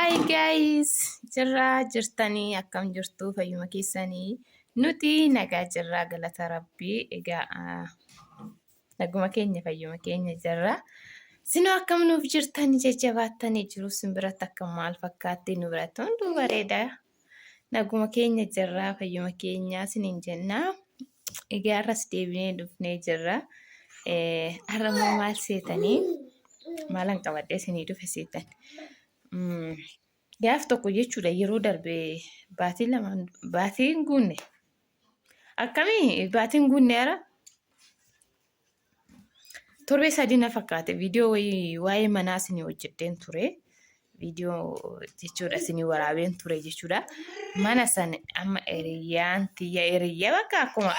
Hi guys, jirtanii akkam jirtu fayyuma keessanii nuti nagaa jirraa galata rabbii egaa naguma keenya fayyuma keenya jirra. Sinoo akkam nuuf jirtanii jajjabaattanii jiru simbiratti akkam maal fakkaatti nu biratti hunduu bareeda. Naguma keenya jirraa fayyuma keenya siniin jennaa. Egaa arras deebinee dhufnee jirra. Har'ammoo maal seetanii maalan qabadhee sinii dhufe seetan. Gaaf tokko jechuudha yeroo darbe baatiin guunne akkamii baatiin guunne ara torbee sadii na fakkaate viidiyoo waa'ee manaa isinii hojjedheen ture viidiyoo jechuudha isinii waraabeen ture jechuudha mana san amma hiriyyaa bakka akkuma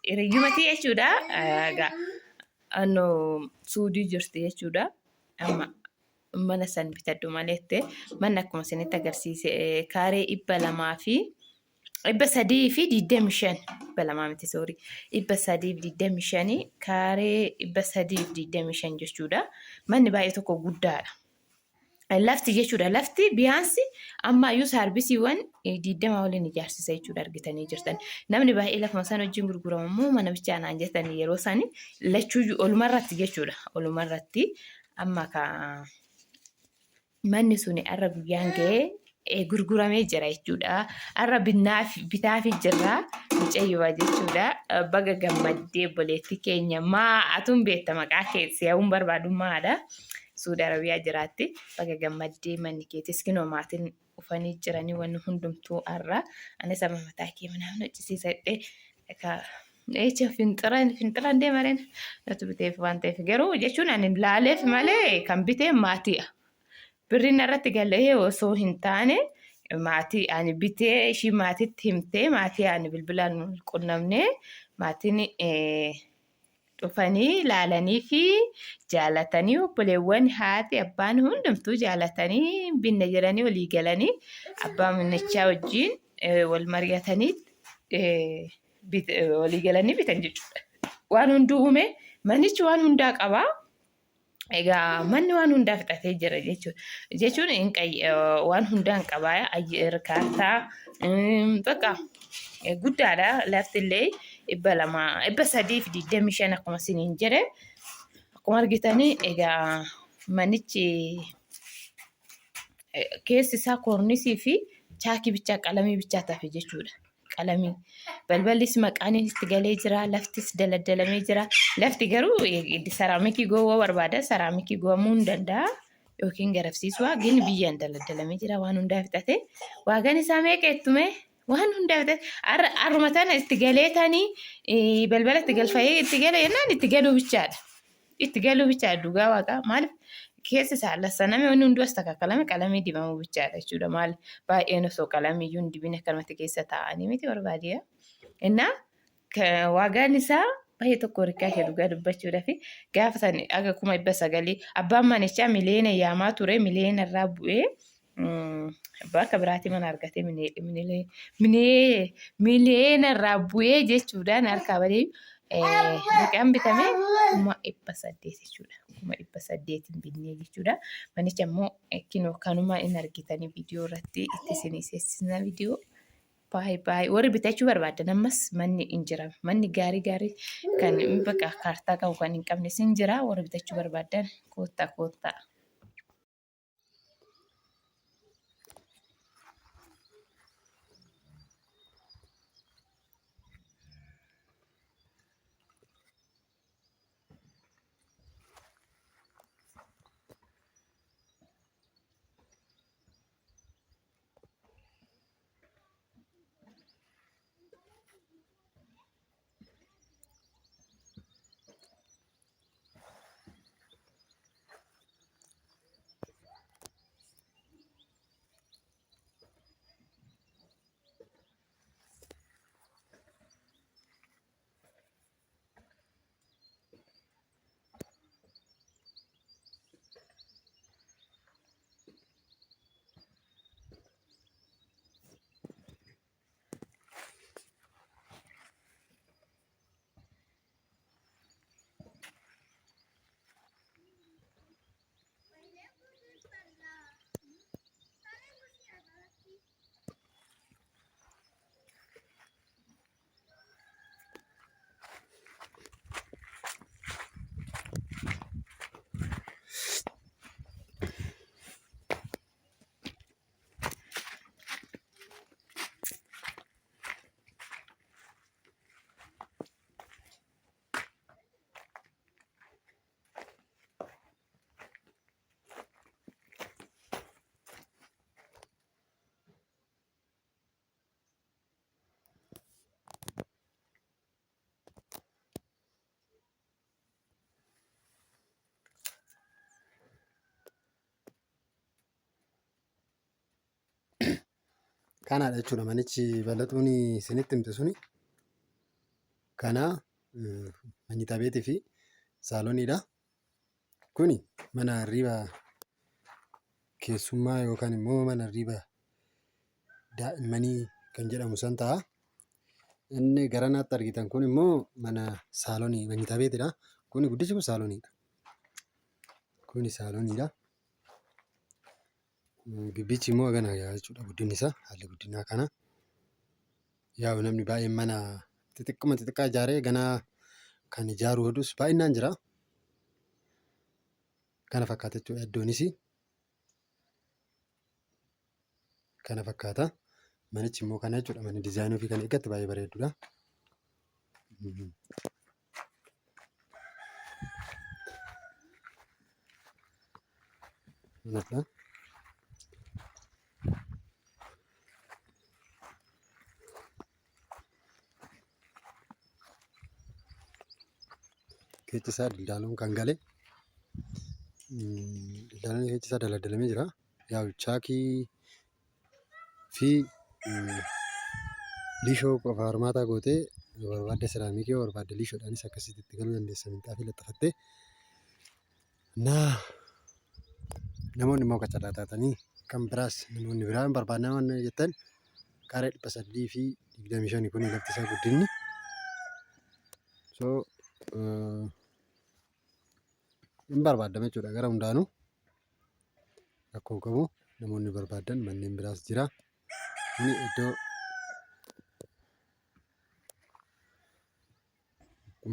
hiriyyumati jechuudha suudii jirti jechuudha amma mana san bitadhu maleette manni akkuma isinitti agarsiise kaaree 325 kaaree 325 jechuudha. Manni baay'ee tokko guddaadha. Lafti jechuudha. Lafti biyaansi ammayyuu saarbisiiwwan 20 waliin ijaarsisa jechuudha argitanii jirtan. Namni baay'ee lafuma san wajjin gurguramu mana bichaa naan jettanii yeroo sani lachuu olumarratti jechuudha. Olumarratti amma manni suni arra guyyaan ga'ee gurguramee jira jechuudha. Arra bitaa fi jirra mucayyoo jechuudha. Baga gammaddee boleetti keenya atun beekta maqaa keessi yaa'uun barbaadummaadha. Suudi Arabiyaa jiraatti baga gammaddee manni keetis kinoo maatiin ufanii jiranii wanni hundumtuu arra. Anis amma mataa kee manaan hojjisiisadhee finxiran deemareen natu biteef waan ta'eef garuu jechuun ani laaleef malee kan bitee maatiidha. Birriin irratti galee osoo hin taane maatii ani bitee ishii maatiitti himtee maatii ani bilbilaan qunnamnee maatiin dhufanii laalanii fi jaalatanii obboleewwan haati abbaan hundumtuu jaalatanii binna jedhanii walii galanii abbaa manichaa wajjin wal mari'atanii walii galanii bitan jechuudha. Waan hunduu uume manichi waan hundaa qabaa. Egaa manni waan hundaa fixatee jira jechuun waan hundaan qabaa kaartaa bakka guddaadha laftillee 325 akkuma isiniin jedhe akkuma argitanii egaa manichi keessi isaa koornisii fi chaakii bichaa qalamii bichaa tafe jechuudha. Qalamii balballis maqaan itti galee jira laftis daladalamee jira lafti garuu saraamikii goowwaa barbaada saraamikii goowwamuu hin danda'a yookiin garafsiisu gin biyyaan daladalamee jira waan hundaa fixate waagaan isaa meeqeettume waan hundaa fixate arruma tana itti galeetanii balbala itti galfayee itti galee yennaan itti galuu bichaadha dhugaa waaqaa maaliif keessi isaa lassaname wanni hunduu as takakkalame qalamii dibamuu bichaadha jechuudha maal baay'een osoo qalamiiyyuu hin dibine akkanumatti keessa taa'anii miti barbaadiya. Innaa waagaan isaa baay'ee tokko rikaa ishee dhugaa dubbachuudha fi gaafa san aga 900 abbaan manichaa miliyoona yaamaa ture miliyoona irraa bu'ee bakka biraatii mana argatee miliyoona irraa bu'ee jechuudhaan harkaa badee Riqaan bitamee 800 jechuudha. 800 binnee jechuudha. Manicha immoo kinoo kanuma in argitanii viidiyoo irratti itti isinii seessisna viidiyoo. Baay'ee warri bitachuu barbaadan ammas manni hin jira. Manni gaarii kan bakka kaartaa qabu kan hin qabne sin jira. Warri bitachuu barbaadan koottaa. Kanaadha jechuudha manichi bal'atuun isinitti himte suni. Kana manyita beetii fi saalooniidha. Kuni mana hirriba keessummaa yookaan immoo mana hirriba daa'immanii kan jedhamu san ta'a. Inni garanaatti argitan kun immoo mana saaloonii manyita beetiidha. Kuni guddichi kun saalooniidha. Kuni saalooniidha. Gibbichi immoo hagana jechuudha guddinni isaa. Haalli guddinaa kana. Yaa'u namni baay'een mana xixiqqaa ijaaree ganaa kan ijaaru hedduus baay'inaan jira. Kana fakkaata jechuudha iddoonis. Kana fakkaata. Manichi immoo kana jechuudha. Manni diizaayinii ofii kan eeggatti baay'ee bareedduudha. Keechi isaa dildaaluun kan gale. Dildaaluun keechi isaa daladalamee jira. Yaa'u chaakii fi liishoo qofa hormaataa gootee barbaadde siraamikii yoo barbaadde liishoodhaanis akkasitti itti galuu dandeessa. Minxaafii laxxafattee. Namoonni immoo qacarraa taatanii kan biraas namoonni biraan barbaadna waan jettan kaaree 325 kun lafti isaa guddinni. Hin barbaadame jechuudha gara hundaanuu. Akkuma qabu namoonni barbaadan manneen biraas jira. Kuni iddoo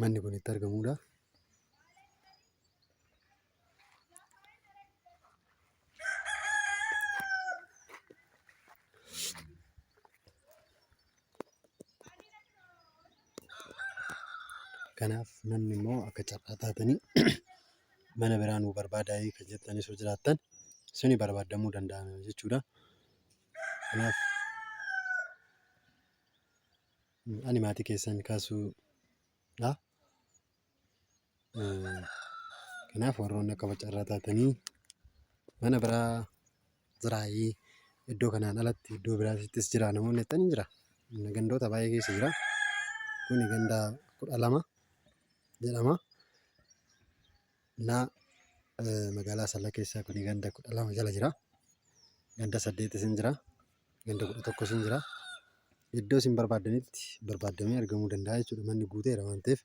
manni kun itti argamudha. Kanaaf namni immoo akka carraa taatanii mana biraa nuu barbaadaa kan jettanis yoo jiraattan suni barbaadamuu danda'a jechuudha. Kanaaf ani maatii keessan kaasuudha. Kanaaf warroonni akka carraa taatanii mana biraa jiraayii iddoo kanaan alatti iddoo biraattis jira namoonni jettanii jira. Gandoota baay'ee keessa jira. Kuni ganda 12 jedhama. Magaalaa Asallaa keessaa kuni ganda 12 jala jira. Ganda 8 isin jira. Ganda 11 isin jira. Iddoo isin barbaadanitti barbaadamee argamuu danda'a jechuudha. Manni guuteera waan ta'eef.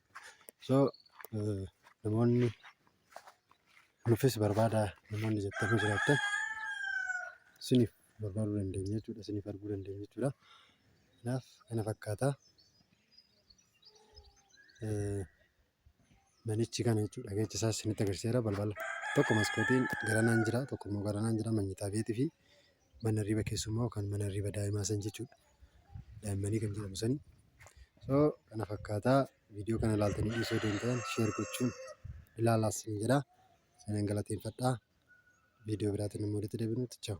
Namoonni nuufis barbaada namoonni jettanii jiraattan isiniif barbaaduu dandeenya jechuudha. Isiniif arguu dandeenya jechuudha. Kanaaf kana fakkaata. Manichi kana jechuudha. Keessa isaas isinitti agarsiiseera. Balbala tokko maskootiin garanaan jira. Tokko immoo garanaan jira. Manyita beetii fi mana hirriba keessummaa yookaan mana hirriba daa'imaa san jechuudha. Daa'immanii kan jedhamu sani. Kana fakkaata. Viidiyoo kana ilaaltanii dhiisuu deemtan sheer gochuun ilaalaas ni jedha. Sanaan galateeffadhaa. Viidiyoo biraatiin immoo walitti deebinutti ciao.